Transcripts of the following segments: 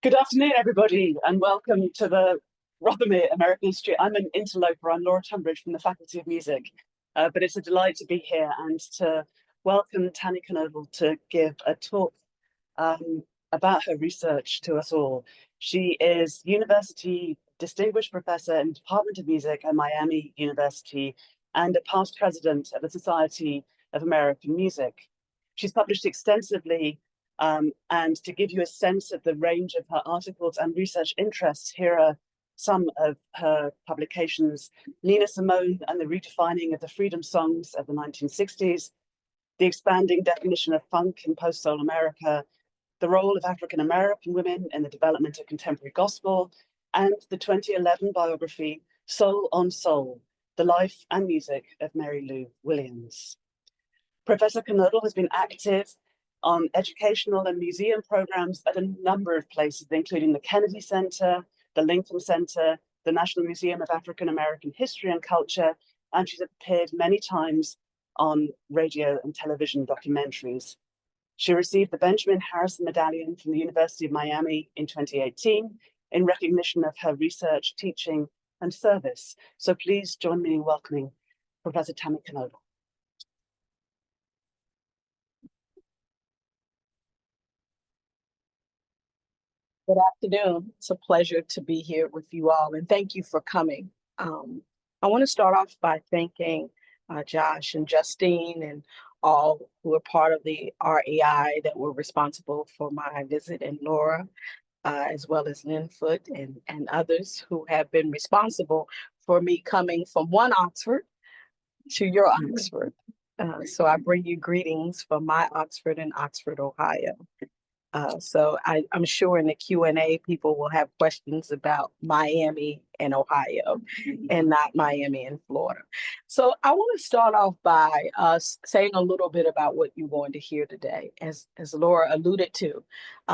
Good afternoon, everybody, and welcome to the Rothermere American History. I'm an interloper. I'm Laura Tunbridge from the Faculty of Music, but it's a delight to be here and to welcome Tammy Kernodle to give a talk about her research to us all. She is University Distinguished Professor in the Department of Music at Miami University and a past president of the Society of American Music. She's published extensively and to give you a sense of the range of her articles and research interests, here are some of her publications: Nina Simone and the Redefining of the Freedom Songs of the 1960s, The Expanding Definition of Funk in Post-Soul America, The Role of African American Women in the Development of Contemporary Gospel, and the 2011 biography, Soul on Soul, The Life and Music of Mary Lou Williams. Professor Kernodle has been active on educational and museum programs at a number of places, including the Kennedy Center, the Lincoln Center, the National Museum of African American History and Culture, and she's appeared many times on radio and television documentaries. She received the Benjamin Harrison Medallion from the University of Miami in 2018 in recognition of her research, teaching, and service. So please join me in welcoming Professor Tammy Kernodle. Good afternoon. It's a pleasure to be here with you all, and thank you for coming. I want to start off by thanking Josh and Justine and all who are part of the REI that were responsible for my visit, and Laura, as well as Lynn Foote and others who have been responsible for me coming from one Oxford to your Oxford. So I bring you greetings from my Oxford in Oxford, Ohio. So I'm sure in the Q&A, people will have questions about Miami and Ohio and not Miami and Florida. So I want to start off by saying a little bit about what you're going to hear today. As Laura alluded to,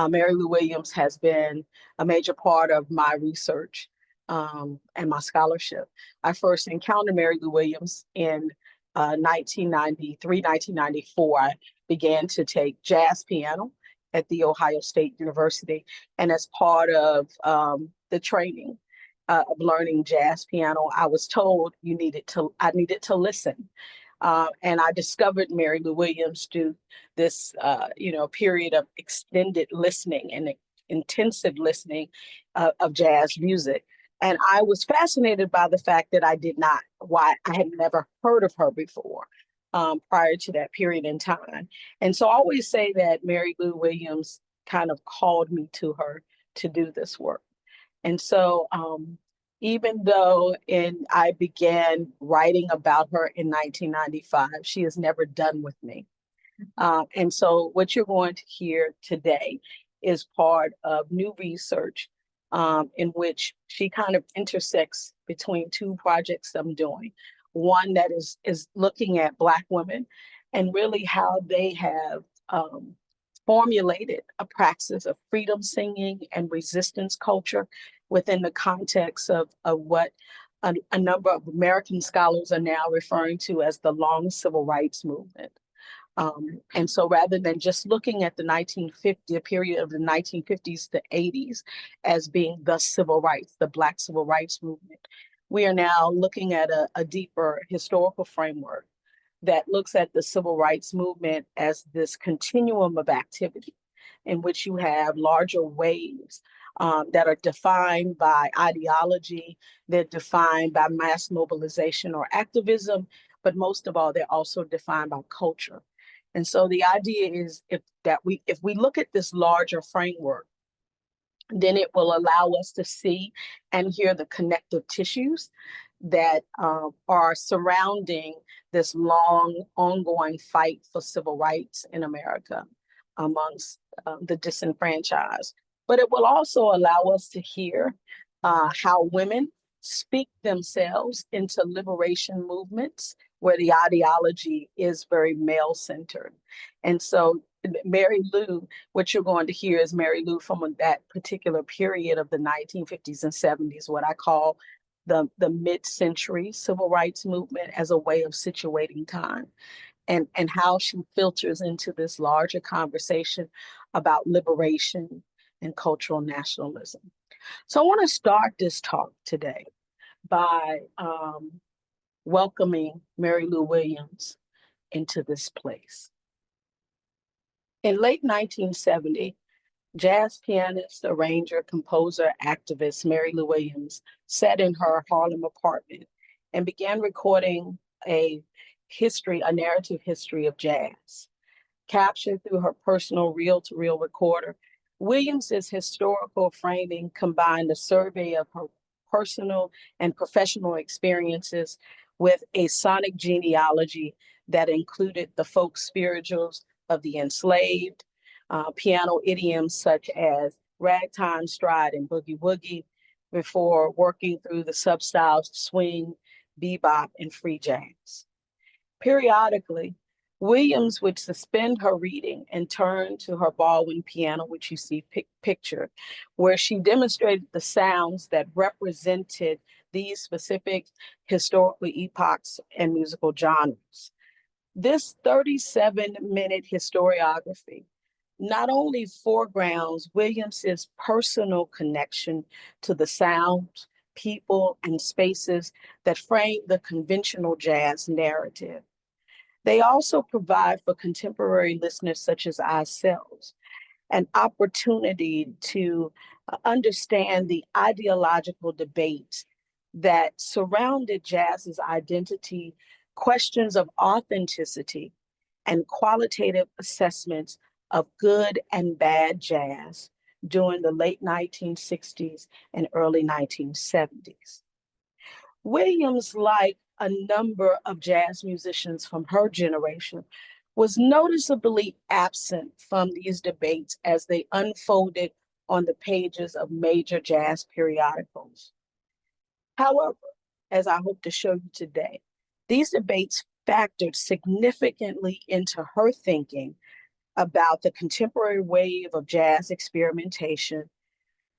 Mary Lou Williams has been a major part of my research and my scholarship. I first encountered Mary Lou Williams in 1993, 1994. I began to take jazz piano at the Ohio State University. And as part of the training of learning jazz piano, I was told I needed to listen. And I discovered Mary Lou Williams through this, period of extended listening and intensive listening of jazz music. And I was fascinated by the fact that I had never heard of her before. Prior to that period in time. And so I always say that Mary Lou Williams kind of called me to her to do this work. And so even though I began writing about her in 1995, she has never done with me. And so what you're going to hear today is part of new research in which she kind of intersects between two projects I'm doing. One that is looking at Black women and really how they have formulated a praxis of freedom singing and resistance culture within the context of what a number of American scholars are now referring to as the long civil rights movement. And so rather than just looking at the period of the 1950s to 80s as being the Black civil rights movement, we are now looking at a deeper historical framework that looks at the civil rights movement as this continuum of activity in which you have larger waves that are defined by ideology, they're defined by mass mobilization or activism, but most of all, they're also defined by culture. And so the idea is if we look at this larger framework, then it will allow us to see and hear the connective tissues that are surrounding this long, ongoing fight for civil rights in America amongst the disenfranchised. But it will also allow us to hear how women speak themselves into liberation movements where the ideology is very male-centered. And so Mary Lou, what you're going to hear is Mary Lou from that particular period of the 1950s and 70s, what I call the mid-century civil rights movement as a way of situating time, and how she filters into this larger conversation about liberation and cultural nationalism. So I want to start this talk today by welcoming Mary Lou Williams into this place. In late 1970, jazz pianist, arranger, composer, activist Mary Lou Williams sat in her Harlem apartment and began recording a narrative history of jazz. Captured through her personal reel-to-reel recorder, Williams's historical framing combined a survey of her personal and professional experiences with a sonic genealogy that included the folk spirituals of the enslaved, piano idioms such as ragtime, stride, and boogie woogie, before working through the substyles swing, bebop, and free jazz. Periodically, Williams would suspend her reading and turn to her Baldwin piano, which you see pictured, where she demonstrated the sounds that represented these specific historical epochs and musical genres. This 37-minute historiography not only foregrounds Williams's personal connection to the sounds, people, and spaces that frame the conventional jazz narrative. They also provide for contemporary listeners such as ourselves an opportunity to understand the ideological debates that surrounded jazz's identity, questions of authenticity, and qualitative assessments of good and bad jazz during the late 1960s and early 1970s. Williams, like a number of jazz musicians from her generation, was noticeably absent from these debates as they unfolded on the pages of major jazz periodicals. However, as I hope to show you today, these debates factored significantly into her thinking about the contemporary wave of jazz experimentation,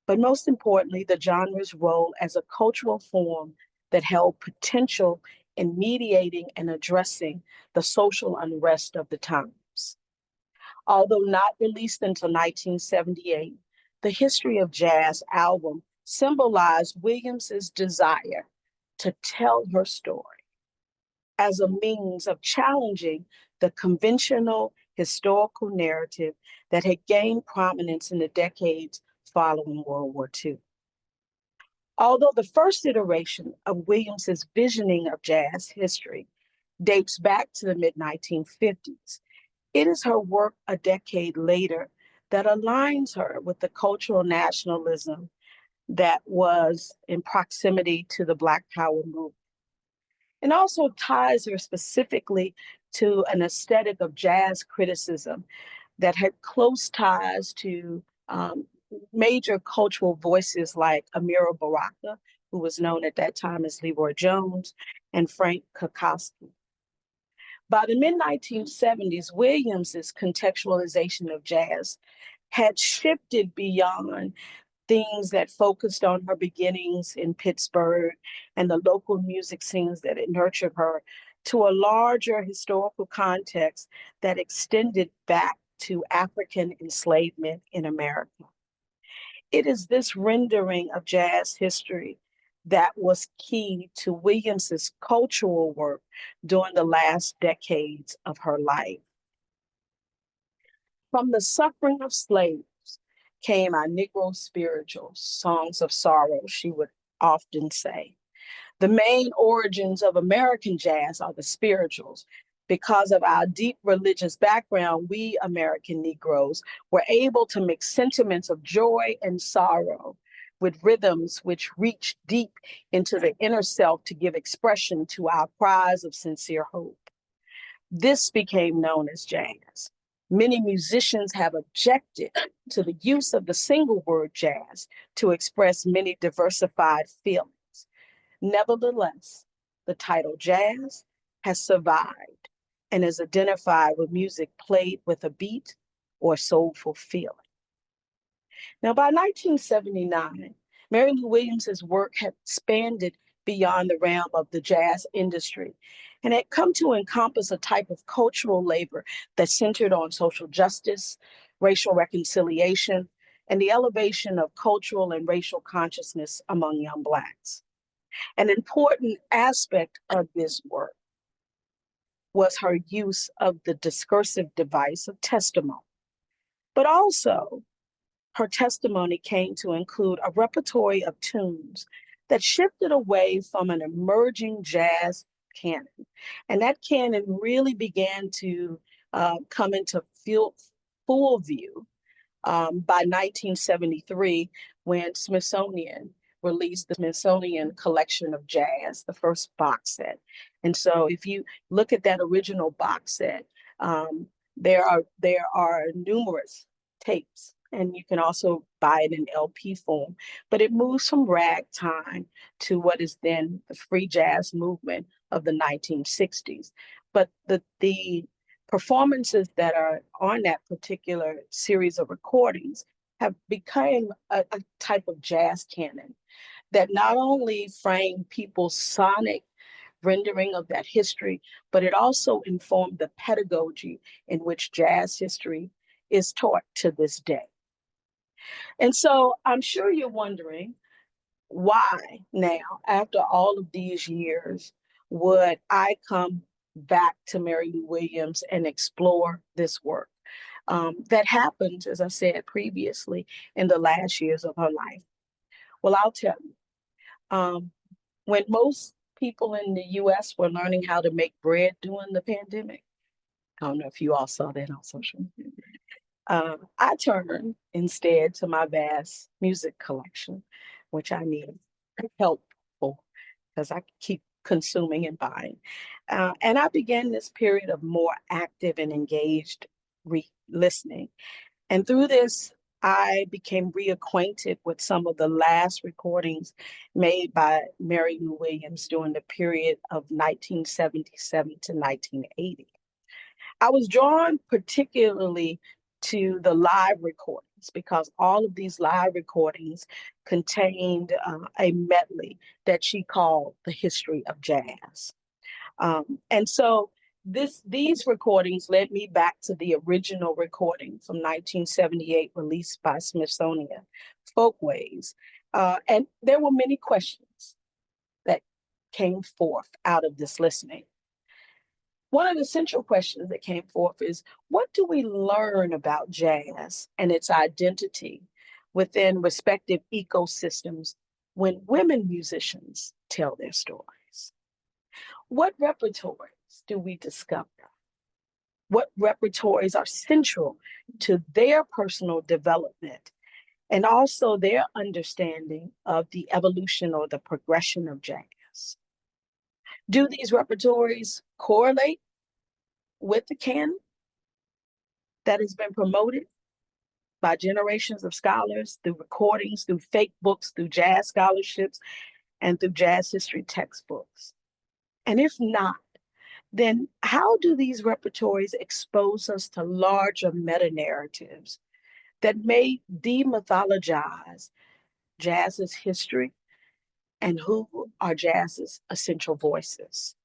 but most importantly, the genre's role as a cultural form that held potential in mediating and addressing the social unrest of the times. Although not released until 1978, the History of Jazz album symbolized Williams's desire to tell her story as a means of challenging the conventional historical narrative that had gained prominence in the decades following World War II. Although the first iteration of Williams's visioning of jazz history dates back to the mid-1950s, it is her work a decade later that aligns her with the cultural nationalism that was in proximity to the Black Power movement, and also ties her specifically to an aesthetic of jazz criticism that had close ties to major cultural voices like Amira Baraka, who was known at that time as Leroy Jones, and Frank Kukowski. By the mid-1970s, Williams's contextualization of jazz had shifted beyond things that focused on her beginnings in Pittsburgh and the local music scenes that had nurtured her to a larger historical context that extended back to African enslavement in America. It is this rendering of jazz history that was key to Williams's cultural work during the last decades of her life. From the suffering of slaves came our Negro spirituals, songs of sorrow, she would often say. The main origins of American jazz are the spirituals. Because of our deep religious background, we American Negroes were able to mix sentiments of joy and sorrow with rhythms which reach deep into the inner self to give expression to our cries of sincere hope. This became known as jazz. Many musicians have objected to the use of the single word jazz to express many diversified feelings. Nevertheless, the title jazz has survived and is identified with music played with a beat or soulful feeling. Now, by 1979, Mary Lou Williams's work had expanded beyond the realm of the jazz industry and had come to encompass a type of cultural labor that centered on social justice, racial reconciliation, and the elevation of cultural and racial consciousness among young Blacks. An important aspect of this work was her use of the discursive device of testimony, but also her testimony came to include a repertory of tunes that shifted away from an emerging jazz canon. And that canon really began to come into full view by 1973, when Smithsonian released the Smithsonian Collection of Jazz, the first box set. And so if you look at that original box set, there are numerous tapes, and you can also buy it in LP form, but it moves from ragtime to what is then the free jazz movement of the 1960s. But the performances that are on that particular series of recordings have become a type of jazz canon that not only frame people's sonic rendering of that history, but it also informed the pedagogy in which jazz history is taught to this day. And so I'm sure you're wondering why now, after all of these years, would I come back to Mary Lou Williams and explore this work that happened, as I said previously, in the last years of her life? Well, I'll tell you, when most people in the US were learning how to make bread during the pandemic, I don't know if you all saw that on social media, I turned instead to my vast music collection, which I need help for because I keep consuming and buying. And I began this period of more active and engaged listening. And through this, I became reacquainted with some of the last recordings made by Mary Lou Williams during the period of 1977 to 1980. I was drawn particularly to the live recordings because all of these live recordings contained a medley that she called the history of jazz. And so these recordings led me back to the original recording from 1978, released by Smithsonian, Folkways. And there were many questions that came forth out of this listening. One of the central questions that came forth is, what do we learn about jazz and its identity within respective ecosystems when women musicians tell their stories? What repertories do we discover? What repertories are central to their personal development and also their understanding of the evolution or the progression of jazz? Do these repertories correlate with the canon that has been promoted by generations of scholars through recordings, through fake books, through jazz scholarships, and through jazz history textbooks? And if not, then how do these repertories expose us to larger meta-narratives that may demythologize jazz's history and who are jazz's essential voices?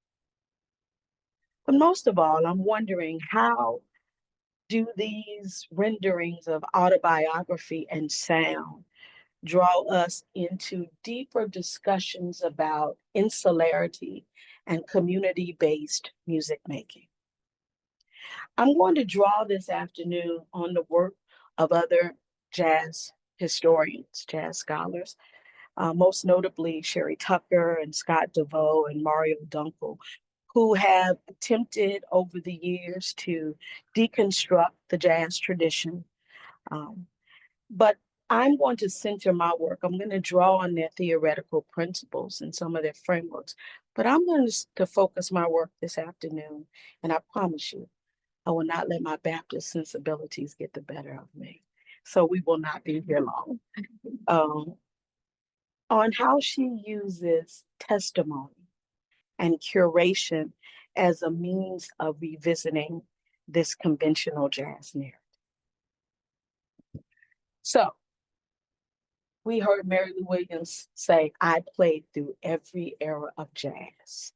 But most of all, I'm wondering, how do these renderings of autobiography and sound draw us into deeper discussions about insularity and community-based music making? I'm going to draw this afternoon on the work of other jazz historians, jazz scholars, most notably Sherry Tucker and Scott DeVoe and Mario Dunkel, who have attempted over the years to deconstruct the jazz tradition. But I'm going to center my work. I'm going to draw on their theoretical principles and some of their frameworks, but I'm going to focus my work this afternoon, and I promise you, I will not let my Baptist sensibilities get the better of me. So we will not be here long. On how she uses testimony and curation as a means of revisiting this conventional jazz narrative. So we heard Mary Lou Williams say, "I played through every era of jazz."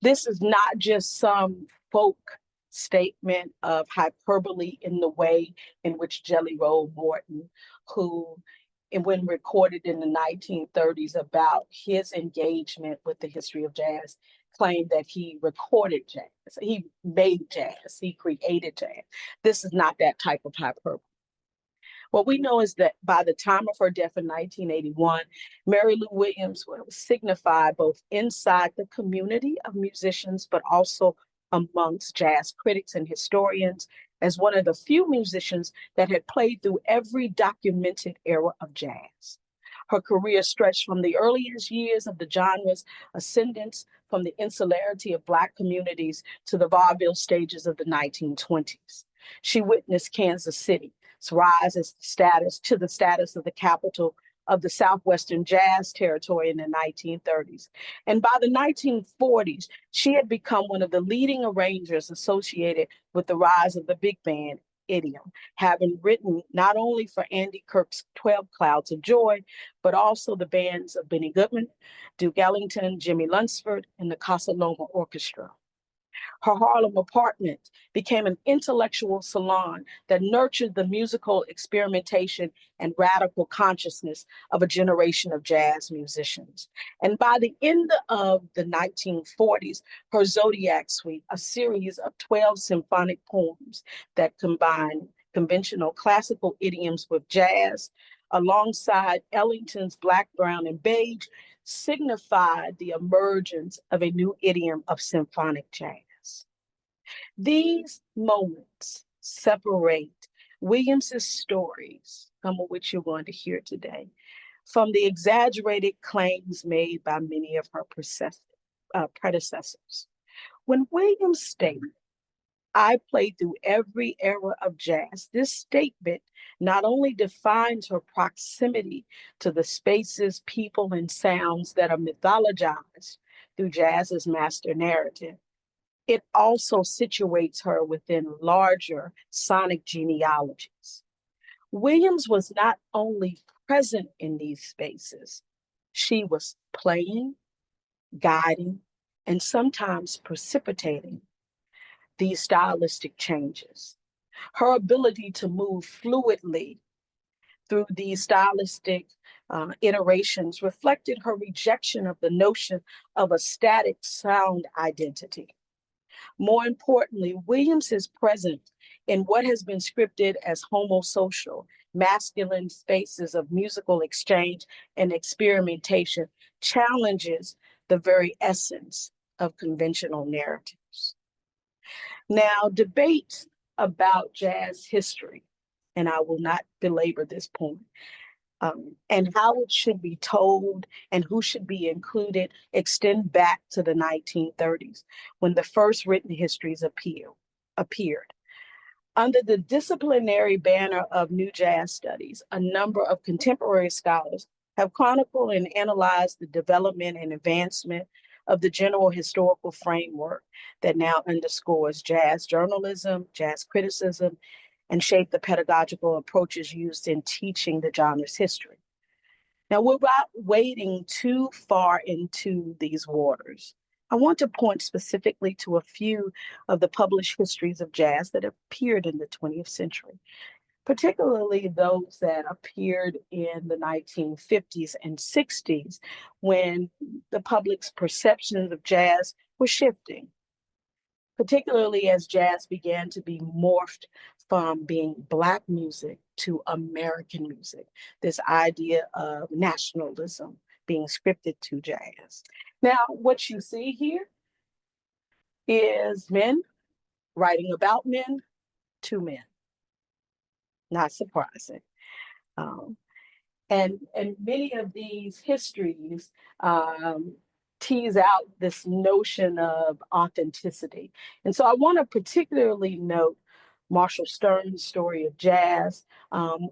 This is not just some folk statement of hyperbole in the way in which Jelly Roll Morton, who, and when recorded in the 1930s about his engagement with the history of jazz, claimed that he recorded jazz. He made jazz. He created jazz. This is not that type of hyperbole. What we know is that by the time of her death in 1981, Mary Lou Williams was signified both inside the community of musicians, but also amongst jazz critics and historians as one of the few musicians that had played through every documented era of jazz. Her career stretched from the earliest years of the genre's ascendance from the insularity of Black communities to the vaudeville stages of the 1920s. She witnessed Kansas City's rise as the status of the capital of the Southwestern Jazz Territory in the 1930s. And by the 1940s, she had become one of the leading arrangers associated with the rise of the big band idiom, having written not only for Andy Kirk's 12 Clouds of Joy, but also the bands of Benny Goodman, Duke Ellington, Jimmy Lunsford, and the Casa Loma Orchestra. Her Harlem apartment became an intellectual salon that nurtured the musical experimentation and radical consciousness of a generation of jazz musicians. And by the end of the 1940s, her Zodiac Suite, a series of 12 symphonic poems that combine conventional classical idioms with jazz, alongside Ellington's Black, Brown, and Beige, signified the emergence of a new idiom of symphonic jazz. These moments separate Williams's stories, some of which you're going to hear today, from the exaggerated claims made by many of her predecessors. When Williams stated, "I played through every era of jazz," this statement not only defines her proximity to the spaces, people, and sounds that are mythologized through jazz's master narrative, it also situates her within larger sonic genealogies. Williams was not only present in these spaces, she was playing, guiding, and sometimes precipitating these stylistic changes. Her ability to move fluidly through these stylistic iterations reflected her rejection of the notion of a static sound identity. More importantly, Williams is present in what has been scripted as homosocial, masculine spaces of musical exchange and experimentation, challenges the very essence of conventional narratives. Now, debates about jazz history, and I will not belabor this point, and how it should be told and who should be included extend back to the 1930s, when the first written histories appeared. Under the disciplinary banner of New Jazz Studies, a number of contemporary scholars have chronicled and analyzed the development and advancement of the general historical framework that now underscores jazz journalism, jazz criticism, and shape the pedagogical approaches used in teaching the genre's history. Now, without wading too far into these waters, I want to point specifically to a few of the published histories of jazz that appeared in the 20th century, particularly those that appeared in the 1950s and 60s when the public's perceptions of jazz were shifting, particularly as jazz began to be morphed from being Black music to American music, this idea of nationalism being scripted to jazz. Now, what you see here is men writing about men to men. Not surprising. Um, and many of these histories tease out this notion of authenticity. And so I want to particularly note Marshall Stern's story of jazz,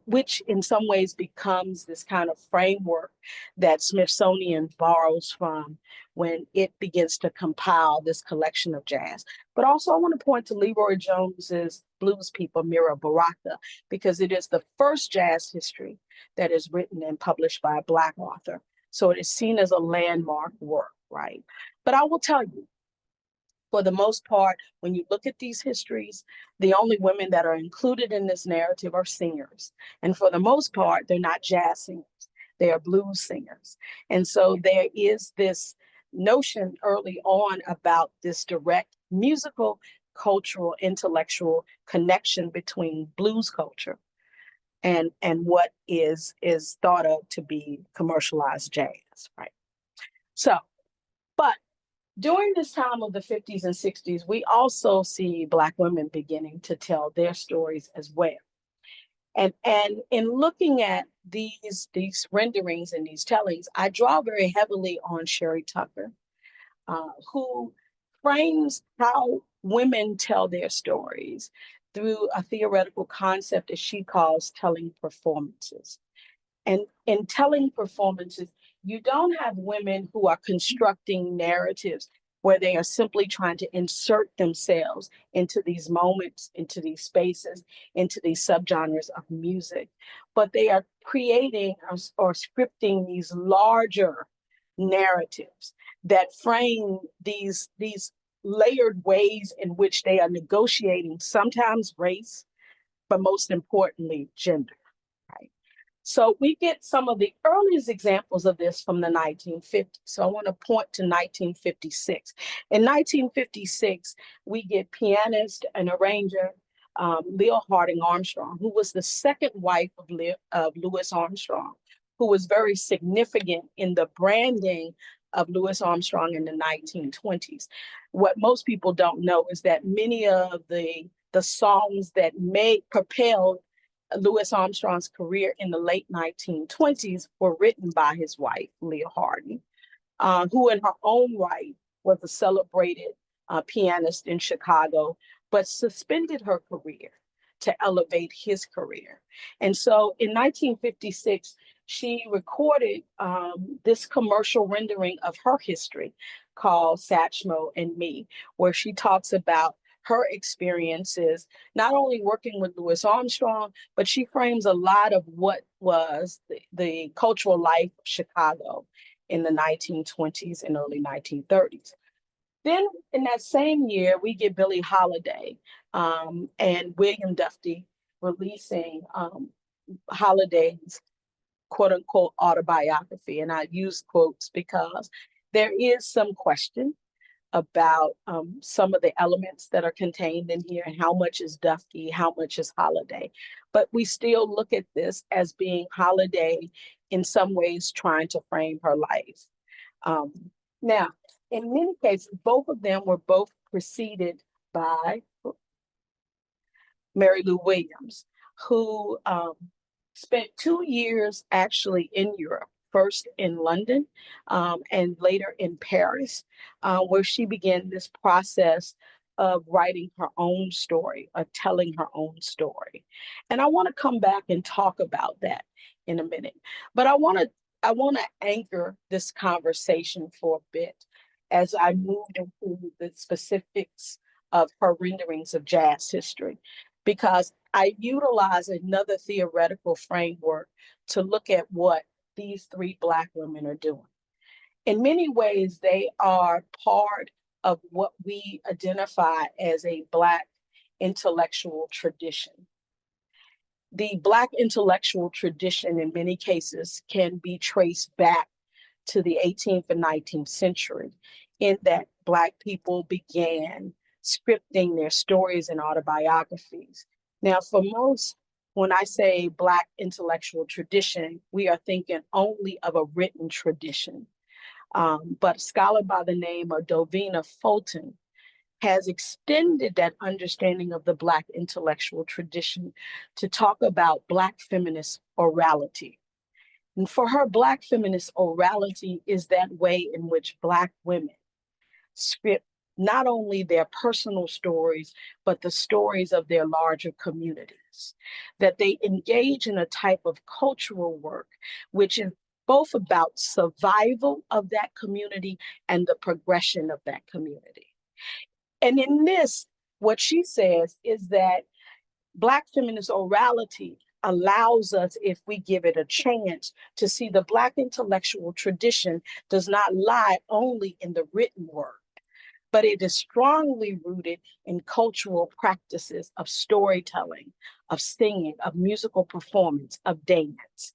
which in some ways becomes this kind of framework that Smithsonian borrows from when it begins to compile this collection of jazz. But also I want to point to Leroy Jones's Blues People, Mira Baraka, because it is the first jazz history that is written and published by a Black author. So it is seen as a landmark work, right? But I will tell you, For the most part, when you look at these histories, the only women that are included in this narrative are singers. And for the most part, they're not jazz singers, they are blues singers. And so there is this notion early on about this direct musical, cultural, intellectual connection between blues culture and what is thought of to be commercialized jazz, right? So, but during this time of the 50s and 60s, we also see Black women beginning to tell their stories as well. And in looking at these renderings and these tellings, I draw very heavily on Sherry Tucker, who frames how women tell their stories through a theoretical concept that she calls telling performances. And in telling performances, you don't have women who are constructing narratives where they are simply trying to insert themselves into these moments, into these spaces, into these subgenres of music, but they are creating or scripting these larger narratives that frame these layered ways in which they are negotiating sometimes race, but most importantly, gender. Right? So we get some of the earliest examples of this from the 1950s. So I want to point to 1956. In 1956, we get pianist and arranger Leah Harding Armstrong, who was the second wife of Louis Armstrong, who was very significant in the branding of Louis Armstrong in the 1920s. What most people don't know is that many of the songs that propelled Louis Armstrong's career in the late 1920s were written by his wife, Leah Harding, who in her own right was a celebrated pianist in Chicago, but suspended her career to elevate his career. And so in 1956, she recorded this commercial rendering of her history called Satchmo and Me, where she talks about her experiences, not only working with Louis Armstrong, but she frames a lot of what was the cultural life of Chicago in the 1920s and early 1930s. Then in that same year, we get Billie Holiday and William Duffy releasing Holiday's quote unquote autobiography. And I use quotes because there is some question about some of the elements that are contained in here and how much is Duffy, how much is Holiday. But we still look at this as being Holiday in some ways trying to frame her life. Now, in many cases, both of them were both preceded by Mary Lou Williams, who spent 2 years actually in Europe, first in London and later in Paris, where she began this process of writing her own story, of telling her own story. And I want to come back and talk about that in a minute. But I want to anchor this conversation for a bit as I move into the specifics of her renderings of jazz history, because I utilize another theoretical framework to look at what these three Black women are doing. In many ways, they are part of what we identify as a Black intellectual tradition. The Black intellectual tradition, in many cases, can be traced back to the 18th and 19th century, in that Black people began scripting their stories and autobiographies. Now, for most, when I say Black intellectual tradition, we are thinking only of a written tradition. But a scholar by the name of Dovina Fulton has extended that understanding of the Black intellectual tradition to talk about Black feminist orality. And for her, Black feminist orality is that way in which Black women script not only their personal stories, but the stories of their larger communities, that they engage in a type of cultural work, which is both about survival of that community and the progression of that community. And in this, what she says is that Black feminist orality allows us, if we give it a chance, to see the Black intellectual tradition does not lie only in the written word, but it is strongly rooted in cultural practices of storytelling, of singing, of musical performance, of dance.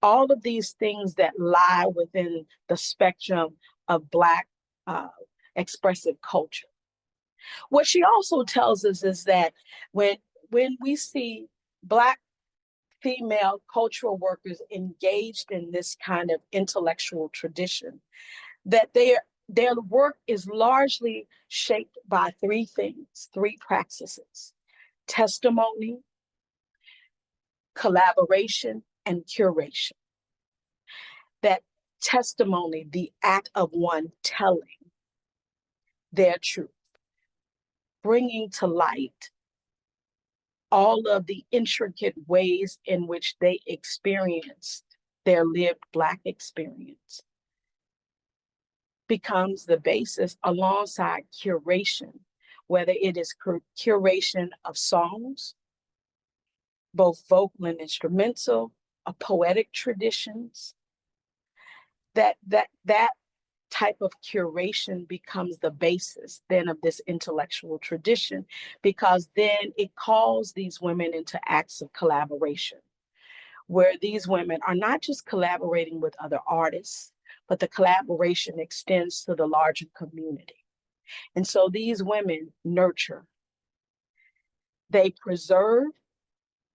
All of these things that lie within the spectrum of Black expressive culture. What she also tells us is that when we see Black female cultural workers engaged in this kind of intellectual tradition, that their work is largely shaped by three things, three praxis: testimony, collaboration, and curation. That testimony, the act of one telling their truth, bringing to light all of the intricate ways in which they experienced their lived Black experience, becomes the basis alongside curation, whether it is curation of songs, both vocal and instrumental, of poetic traditions. That type of curation becomes the basis then of this intellectual tradition, because then it calls these women into acts of collaboration, where these women are not just collaborating with other artists, but the collaboration extends to the larger community. And so these women nurture, they preserve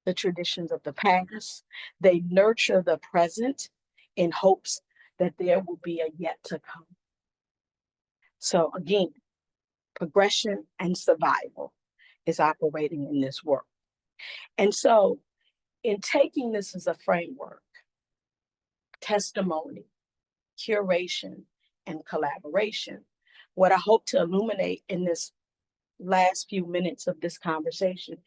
the traditions of the past, they nurture the present in hopes that there will be a yet to come. So again, progression and survival is operating in this work. And so in taking this as a framework, testimony, curation, and collaboration, what I hope to illuminate in this last few minutes of this conversation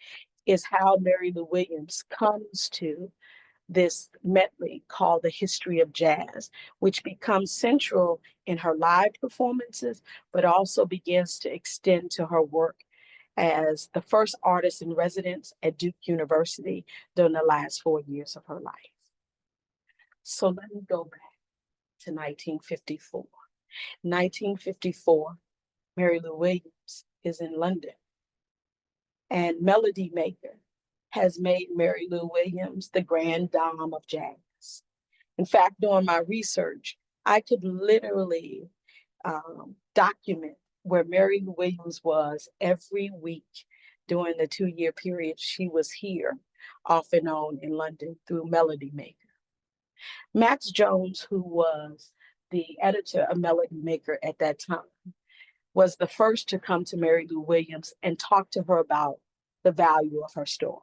is how Mary Lou Williams comes to this medley called The History of Jazz, which becomes central in her live performances, but also begins to extend to her work as the first artist in residence at Duke University during the last 4 years of her life. So let me go back to 1954. 1954, Mary Lou Williams is in London, and Melody Maker has made Mary Lou Williams the grand dame of jazz. In fact, during my research, I could literally document where Mary Lou Williams was every week during the 2-year period she was here, off and on in London through Melody Maker. Max Jones, who was the editor of Melody Maker at that time, was the first to come to Mary Lou Williams and talk to her about the value of her story.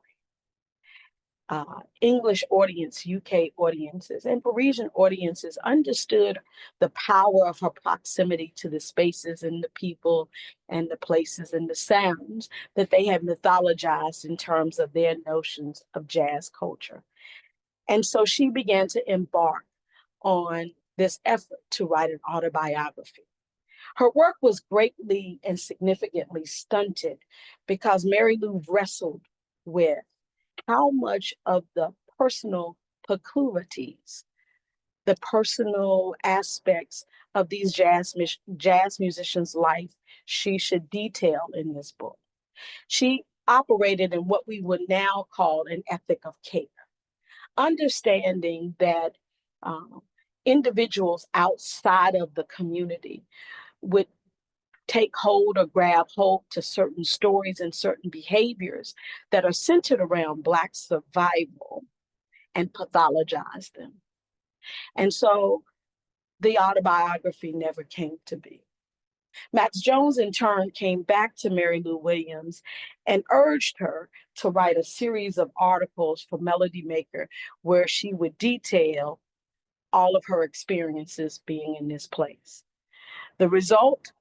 English audience, UK audiences, and Parisian audiences understood the power of her proximity to the spaces and the people and the places and the sounds that they had mythologized in terms of their notions of jazz culture. And so she began to embark on this effort to write an autobiography. Her work was greatly and significantly stunted because Mary Lou wrestled with how much of the personal peculiarities, the personal aspects of these jazz musicians' life she should detail in this book. She operated in what we would now call an ethic of care, understanding that individuals outside of the community would take hold or grab hold to certain stories and certain behaviors that are centered around Black survival and pathologize them. And so the autobiography never came to be. Max Jones, in turn, came back to Mary Lou Williams and urged her to write a series of articles for Melody Maker where she would detail all of her experiences being in this place. The result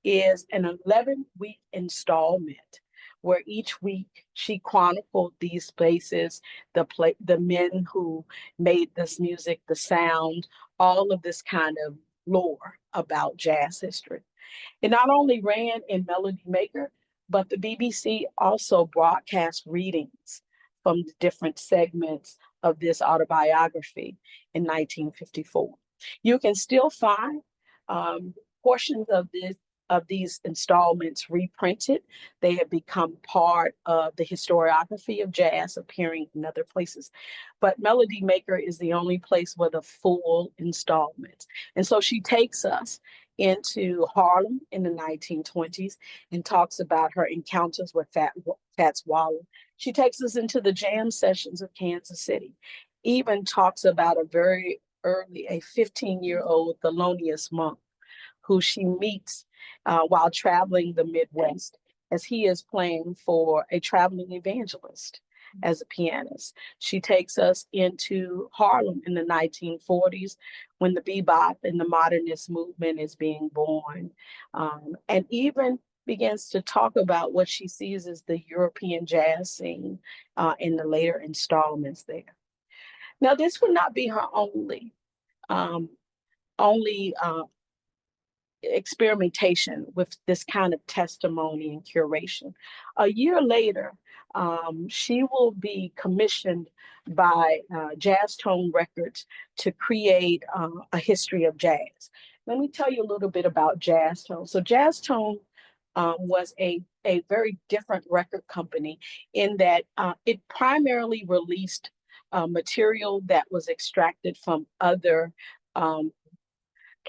is an 11-week installment where each week she chronicled these spaces, the men who made this music, the sound, all of this kind of lore about jazz history. It not only ran in Melody Maker, but the BBC also broadcast readings from the different segments of this autobiography in 1954. You can still find portions of of these installments reprinted. They have become part of the historiography of jazz, appearing in other places. But Melody Maker is the only place with the full installments. And so she takes us into Harlem in the 1920s and talks about her encounters with Fats Waller. She takes us into the jam sessions of Kansas City, even talks about a very early, a 15-year-old Thelonious Monk who she meets while traveling the Midwest as he is playing for a traveling evangelist as a pianist. She takes us into Harlem in the 1940s when the bebop and the modernist movement is being born, and even begins to talk about what she sees as the European jazz scene in the later installments there. Now, this would not be her um, only experimentation with this kind of testimony and curation. A year later, she will be commissioned by Jazz Tone Records to create a history of jazz. Let me tell you a little bit about Jazz Tone. So Jazz Tone was a very different record company in that it primarily released material that was extracted from other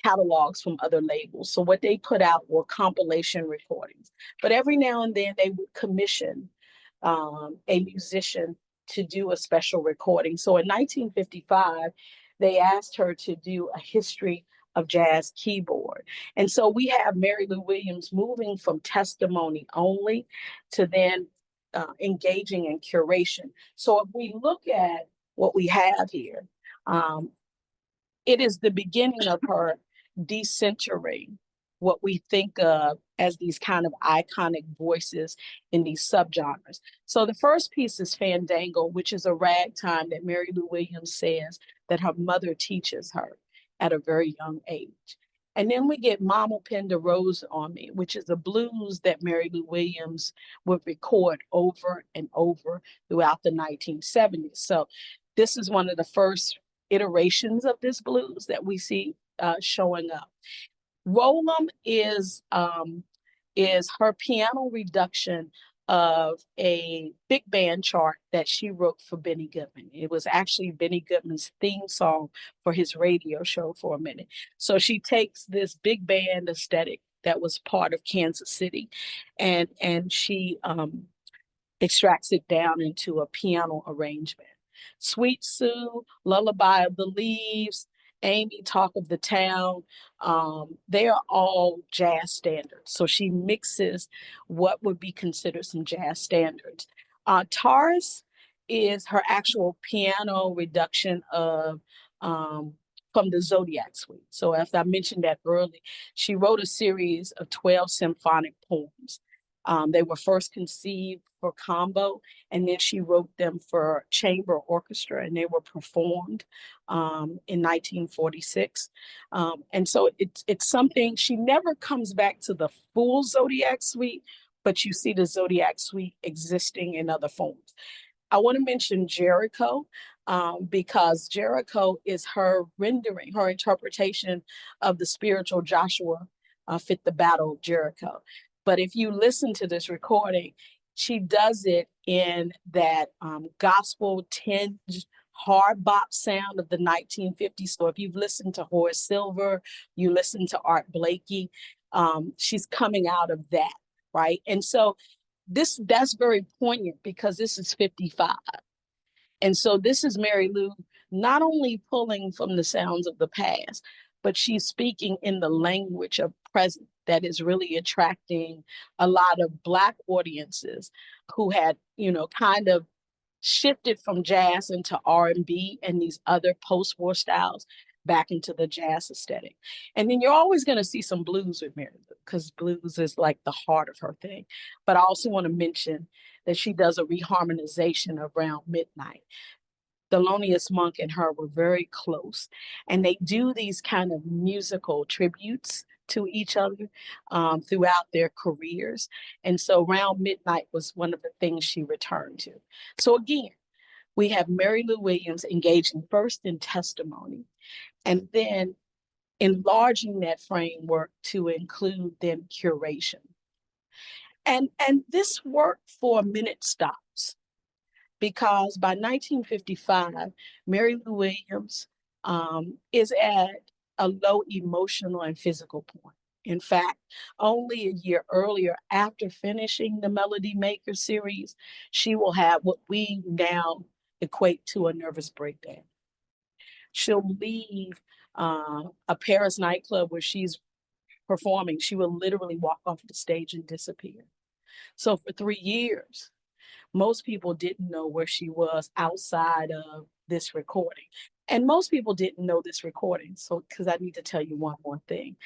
catalogs from other labels. So what they put out were compilation recordings. But every now and then they would commission a musician to do a special recording. So in 1955, they asked her to do a history of jazz keyboard. And so we have Mary Lou Williams moving from testimony only to then engaging in curation. So if we look at what we have here, it is the beginning of her decentering what we think of as these kind of iconic voices in these subgenres. So the first piece is Fandango, which is a ragtime that Mary Lou Williams says that her mother teaches her at a very young age. And then we get Mama Pinned a Rose on Me, which is a blues that Mary Lou Williams would record over and over throughout the 1970s. So this is one of the first iterations of this blues that we see showing up. Roll 'em is her piano reduction of a big band chart that she wrote for Benny Goodman. It was actually Benny Goodman's theme song for his radio show for a minute. So she takes this big band aesthetic that was part of Kansas City, and she extracts it down into a piano arrangement. Sweet Sue, Lullaby of the Leaves, Amy, Talk of the Town, they are all jazz standards. So she mixes what would be considered some jazz standards. Taurus is her actual piano reduction of from the Zodiac Suite. So as I mentioned that early, she wrote a series of 12 symphonic poems. They were first conceived for combo, and then she wrote them for chamber orchestra, and they were performed in 1946. And so it's something, she never comes back to the full Zodiac Suite, but you see the Zodiac Suite existing in other forms. I want to mention Jericho because Jericho is her rendering, her interpretation of the spiritual Joshua fit the battle of Jericho. But if you listen to this recording, she does it in that gospel tinged hard bop sound of the 1950s. So if you've listened to Horace Silver, you listen to Art Blakey, she's coming out of that, right? And so that's very poignant because this is 55. And so this is Mary Lou not only pulling from the sounds of the past, but she's speaking in the language of present that is really attracting a lot of Black audiences who had, kind of shifted from jazz into R&B and these other post-war styles back into the jazz aesthetic. And then you're always going to see some blues with Mary Lou because blues is like the heart of her thing. But I also want to mention that she does a reharmonization around midnight. Thelonious Monk and her were very close, and they do these kind of musical tributes to each other throughout their careers. And so Around Midnight was one of the things she returned to. So again, we have Mary Lou Williams engaging first in testimony, and then enlarging that framework to include then curation. And this worked for minute stops, because by 1955, Mary Lou Williams is at a low emotional and physical point. In fact, only a year earlier, after finishing the Melody Maker series, she will have what we now equate to a nervous breakdown. She'll leave a Paris nightclub where she's performing. She will literally walk off the stage and disappear. So for 3 years, most people didn't know where she was outside of this recording. And most people didn't know this recording. So, because I need to tell you one more thing.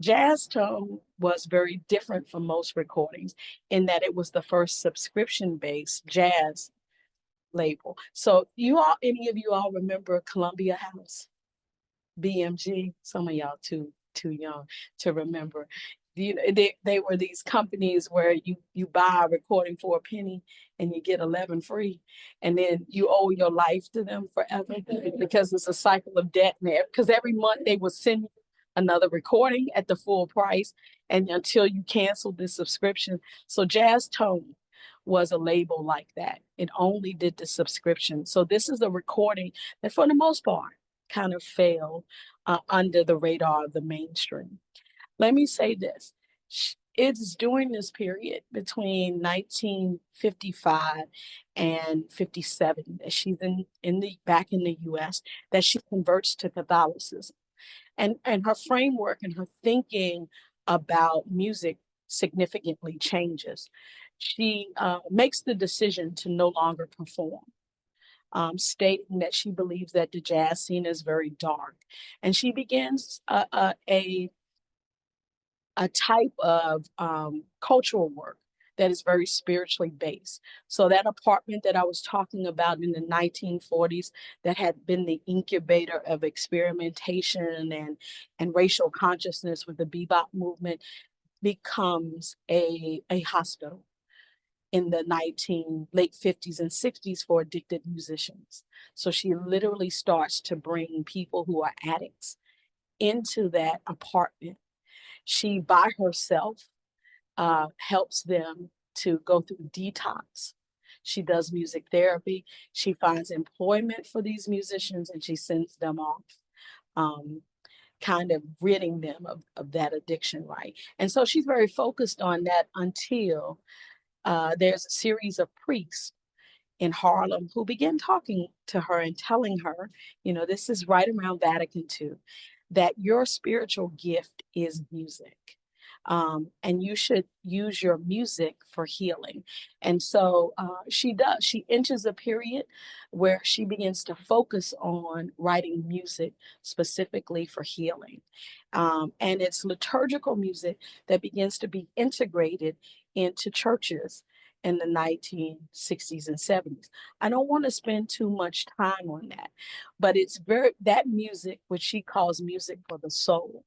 Jazz Tone was very different from most recordings in that it was the first subscription-based jazz label. So you all, any of you all remember Columbia House, BMG? Some of y'all too young to remember. You know, they were these companies where you buy a recording for a penny and you get 11 free, and then you owe your life to them forever because it's a cycle of debt there. Because every month they would send you another recording at the full price, and until you cancel this subscription. So Jazz Tone was a label like that. It only did the subscription. So this is a recording that, for the most part, kind of fell under the radar of the mainstream. Let me say this. It's during this period between 1955 and 57 that she's back in the US, that she converts to Catholicism. And her framework and her thinking about music significantly changes. She makes the decision to no longer perform. Stating that she believes that the jazz scene is very dark. And she begins a type of cultural work that is very spiritually based. So that apartment that I was talking about in the 1940s that had been the incubator of experimentation and racial consciousness with the bebop movement becomes a hospital in the late 50s and 60s for addicted musicians. So she literally starts to bring people who are addicts into that apartment. She, by herself, helps them to go through detox. She does music therapy. She finds employment for these musicians and she sends them off, kind of ridding them of that addiction, right? And so she's very focused on that until there's a series of priests in Harlem who began talking to her and telling her, this is right around Vatican II, that your spiritual gift is music. And you should use your music for healing. And so she does. She enters a period where she begins to focus on writing music specifically for healing. And it's liturgical music that begins to be integrated into churches in the 1960s and 70s. I don't want to spend too much time on that, but that music, which she calls music for the soul,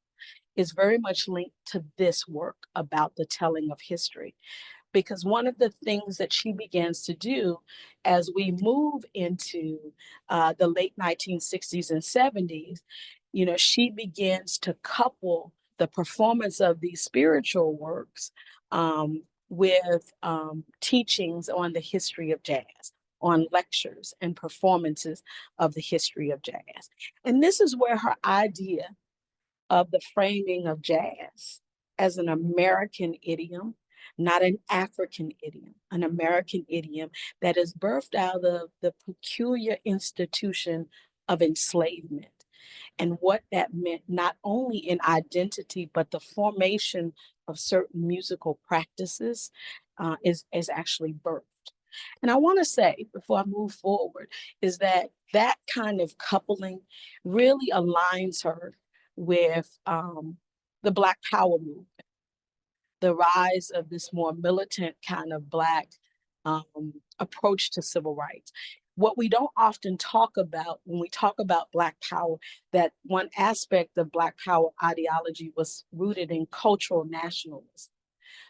is very much linked to this work about the telling of history. Because one of the things that she begins to do as we move into the late 1960s and 70s, she begins to couple the performance of these spiritual works with teachings on the history of jazz, on lectures and performances of the history of jazz. And this is where her idea of the framing of jazz as an American idiom, not an African idiom, an American idiom that is birthed out of the peculiar institution of enslavement and what that meant, not only in identity, but the formation of certain musical practices is actually birthed. And I want to say, before I move forward, is that kind of coupling really aligns her with the Black Power movement, the rise of this more militant kind of Black approach to civil rights. What we don't often talk about when we talk about Black Power, that one aspect of Black Power ideology was rooted in cultural nationalism,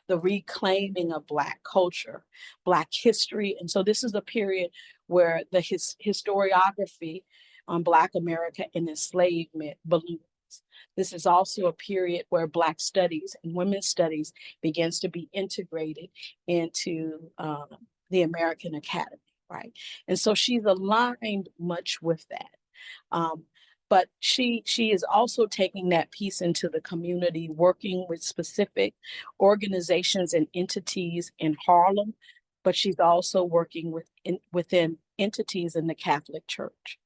the reclaiming of Black culture, Black history. And so this is a period where the historiography on Black America and enslavement ballooned. This is also a period where Black studies and women's studies begins to be integrated into the American Academy, right? And so she's aligned much with that. But she is also taking that piece into the community, working with specific organizations and entities in Harlem, but she's also working within entities in the Catholic Church.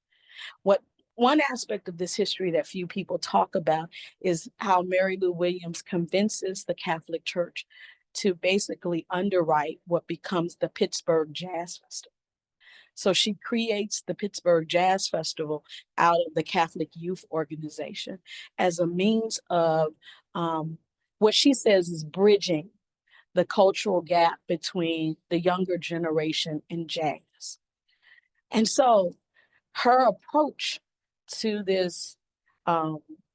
One aspect of this history that few people talk about is how Mary Lou Williams convinces the Catholic Church to basically underwrite what becomes the Pittsburgh Jazz Festival. So she creates the Pittsburgh Jazz Festival out of the Catholic Youth Organization as a means of what she says is bridging the cultural gap between the younger generation and jazz. And so her approach to this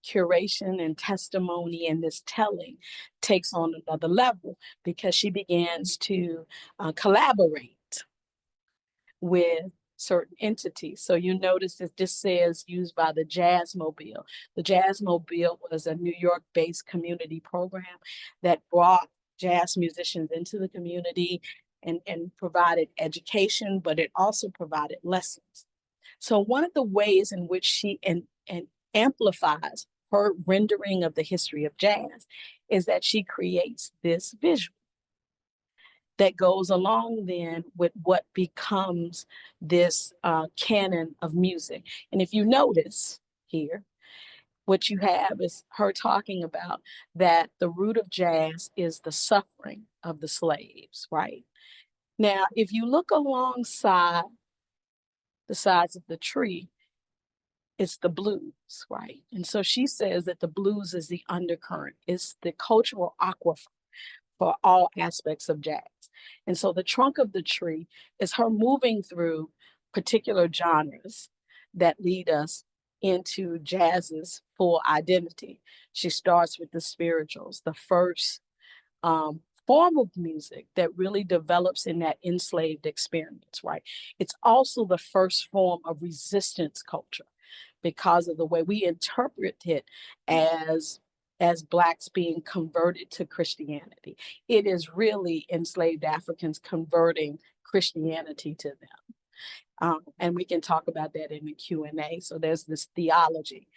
curation and testimony and this telling takes on another level because she begins to collaborate with certain entities. So you notice that this says used by the Jazzmobile. The Jazzmobile was a New York-based community program that brought jazz musicians into the community and provided education, but it also provided lessons. So one of the ways in which she amplifies her rendering of the history of jazz is that she creates this visual that goes along then with what becomes this canon of music. And if you notice here, what you have is her talking about that the root of jazz is the suffering of the slaves, right? Now, if you look alongside the sides of the tree, it's the blues, right? And so she says that the blues is the undercurrent, it's the cultural aquifer for all aspects of jazz. And so the trunk of the tree is her moving through particular genres that lead us into jazz's full identity. She starts with the spirituals, the first form of music that really develops in that enslaved experience, right? It's also the first form of resistance culture because of the way we interpret it as Blacks being converted to Christianity. It is really enslaved Africans converting Christianity to them. And we can talk about that in the Q&A. So there's this theology.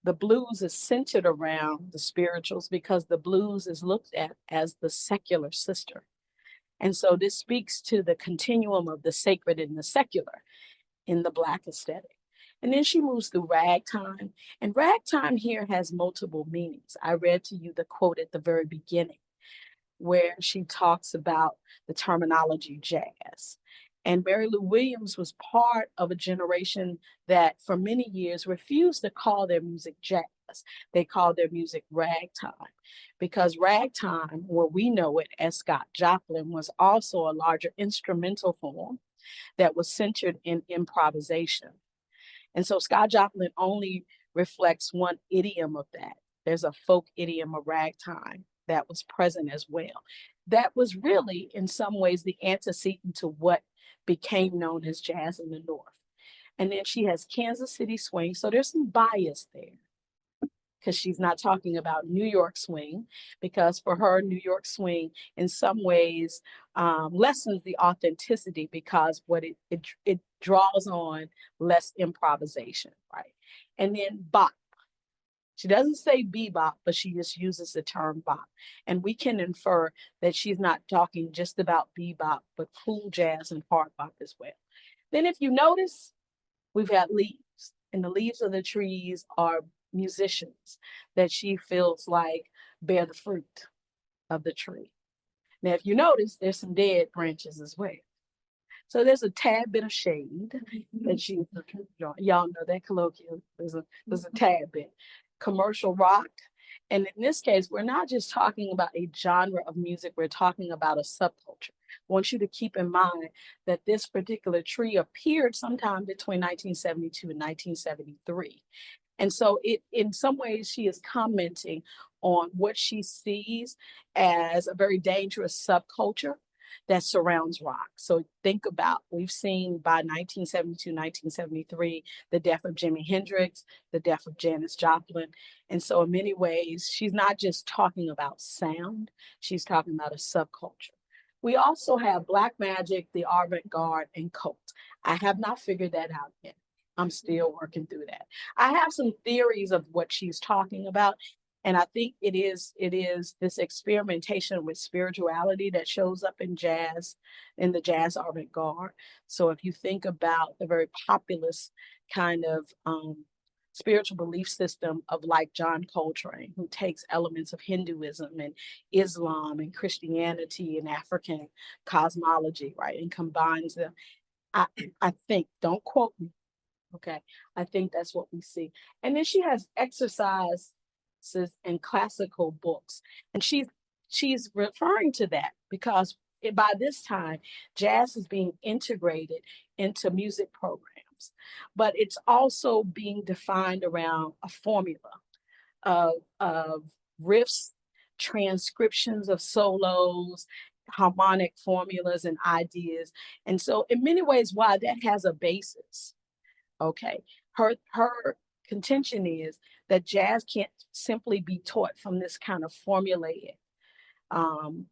The blues is centered around the spirituals because the blues is looked at as the secular sister. And so this speaks to the continuum of the sacred and the secular in the Black aesthetic. And then she moves through ragtime. And ragtime here has multiple meanings. I read to you the quote at the very beginning where she talks about the terminology jazz. And Mary Lou Williams was part of a generation that for many years refused to call their music jazz. They called their music ragtime because ragtime, where we know it as Scott Joplin, was also a larger instrumental form that was centered in improvisation. And so Scott Joplin only reflects one idiom of that. There's a folk idiom of ragtime that was present as well. That was really, in some ways, the antecedent to what became known as jazz in the North. And then she has Kansas City swing. So there's some bias there because she's not talking about New York swing, because for her, New York swing in some ways lessens the authenticity because what it draws on less improvisation, right? And then bop. She doesn't say bebop, but she just uses the term bop. And we can infer that she's not talking just about bebop, but cool jazz and hard bop as well. Then if you notice, we've got leaves, and the leaves of the trees are musicians that she feels like bear the fruit of the tree. Now, if you notice, there's some dead branches as well. So there's a tad bit of shade that she, y'all know that colloquial, there's a tad bit. Commercial rock. And in this case, we're not just talking about a genre of music, we're talking about a subculture. I want you to keep in mind that this particular tree appeared sometime between 1972 and 1973. And so in some ways, she is commenting on what she sees as a very dangerous subculture that surrounds rock. So think about, we've seen by 1972, 1973, the death of Jimi Hendrix, the death of Janis Joplin. And so in many ways, she's not just talking about sound, she's talking about a subculture. We also have Black magic, the avant-garde, and cult. I have not figured that out yet. I'm still working through that. I have some theories of what she's talking about. And I think it is this experimentation with spirituality that shows up in jazz, in the jazz avant-garde. So if you think about the very populist kind of spiritual belief system of like John Coltrane, who takes elements of Hinduism and Islam and Christianity and African cosmology, right, and combines them. I think, don't quote me, okay? I think that's what we see. And then she has exercises in classical books. And she's referring to that because by this time, jazz is being integrated into music programs, but it's also being defined around a formula of riffs, transcriptions of solos, harmonic formulas and ideas. And so in many ways, while that has a basis, okay, her contention is that jazz can't simply be taught from this kind of formulaic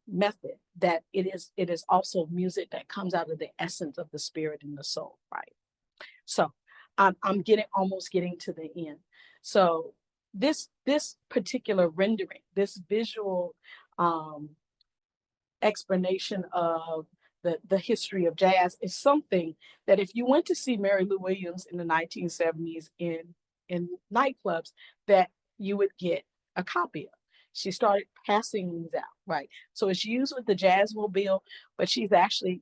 method, that it is also music that comes out of the essence of the spirit and the soul, right? So I'm almost getting to the end. So this particular rendering, this visual explanation of the history of jazz is something that if you went to see Mary Lou Williams in the 1970s in nightclubs, that you would get a copy of. She started passing these out, right? So it's used with the Jazzmobile, but she's actually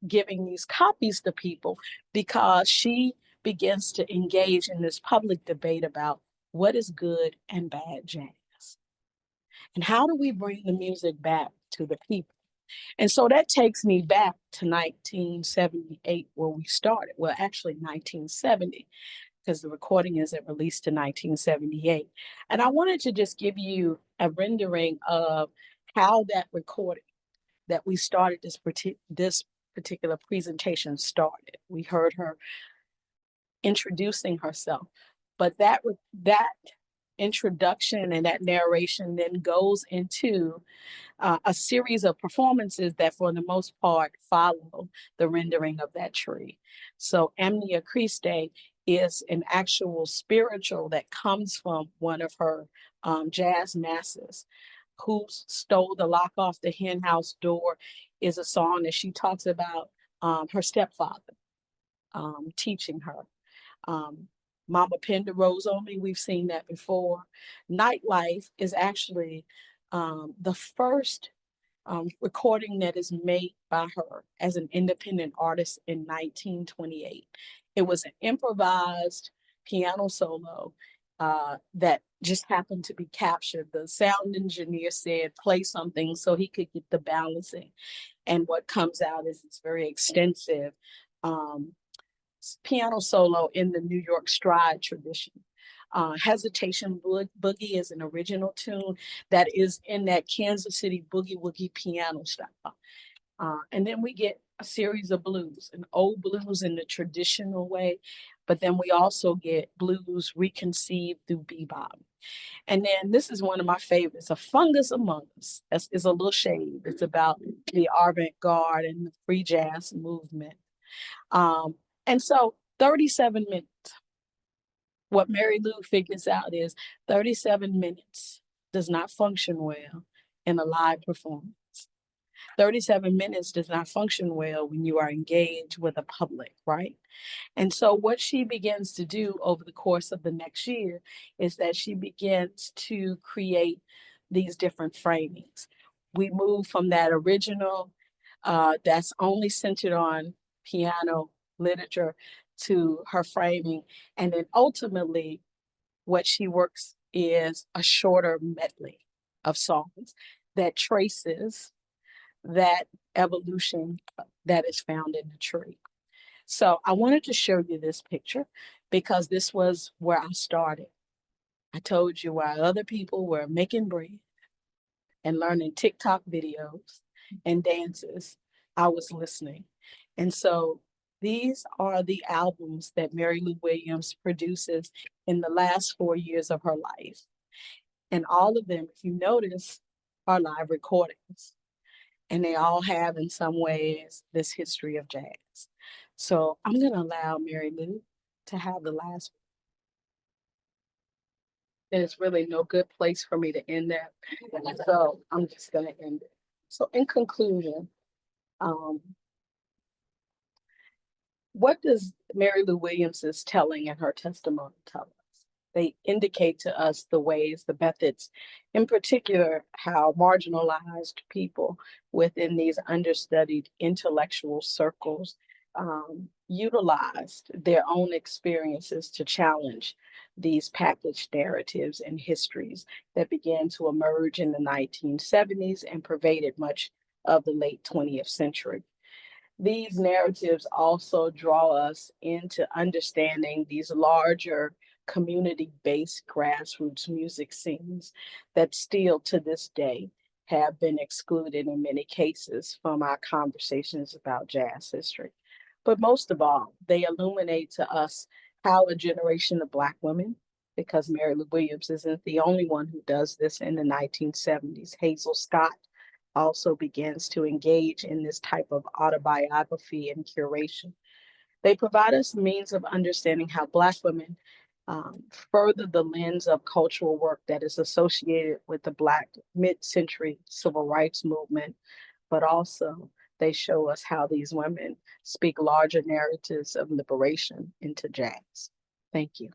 giving these copies to people because she begins to engage in this public debate about what is good and bad jazz. And how do we bring the music back to the people? And so that takes me back to 1978, where we started. Well, actually 1970, because the recording isn't released to 1978. And I wanted to just give you a rendering of how that recording that we started this particular presentation started. We heard her introducing herself, but that introduction and that narration then goes into a series of performances that for the most part follow the rendering of that tree. So Amnia Christe is an actual spiritual that comes from one of her jazz masters. Who Stole the Lock Off the Hen House Door is a song that she talks about her stepfather teaching her. Mama Pender Rose on Me, we've seen that before. Nightlife is actually the first recording that is made by her as an independent artist in 1928. It was an improvised piano solo that just happened to be captured. The sound engineer said, play something so he could get the balancing. And what comes out is it's very extensive piano solo in the New York stride tradition. Hesitation Boogie is an original tune that is in that Kansas City boogie woogie piano style. And then we get a series of blues, an old blues in the traditional way, but then we also get blues reconceived through bebop. And then this is one of my favorites, A Fungus Among Us. That's a little shade. It's about the avant-garde and the free jazz movement. And so 37 minutes. What Mary Lou figures out is 37 minutes does not function well in a live performance. 37 minutes does not function well when you are engaged with a public, right? And so what she begins to do over the course of the next year is that she begins to create these different framings. We move from that original that's only centered on piano literature to her framing. And then ultimately what she works is a shorter medley of songs that traces that evolution that is found in the tree. So I wanted to show you this picture because this was where I started. I told you while other people were making bread and learning TikTok videos and dances, I was listening. And so these are the albums that Mary Lou Williams produces in the last 4 years of her life. And all of them, if you notice, are live recordings. And they all have, in some ways, this history of jazz. So I'm going to allow Mary Lou to have the last. There's really no good place for me to end that. So I'm just going to end it. So, in conclusion, um, what does Mary Lou Williams' telling in her testimony tell us? They indicate to us the ways, the methods, in particular, how marginalized people within these understudied intellectual circles utilized their own experiences to challenge these packaged narratives and histories that began to emerge in the 1970s and pervaded much of the late 20th century. These narratives also draw us into understanding these larger community-based grassroots music scenes that still to this day have been excluded in many cases from our conversations about jazz history. But most of all, they illuminate to us how a generation of Black women, because Mary Lou Williams isn't the only one who does this in the 1970s, Hazel Scott also begins to engage in this type of autobiography and curation. They provide us means of understanding how Black women further the lens of cultural work that is associated with the Black mid-century civil rights movement, but also they show us how these women speak larger narratives of liberation into jazz. Thank you.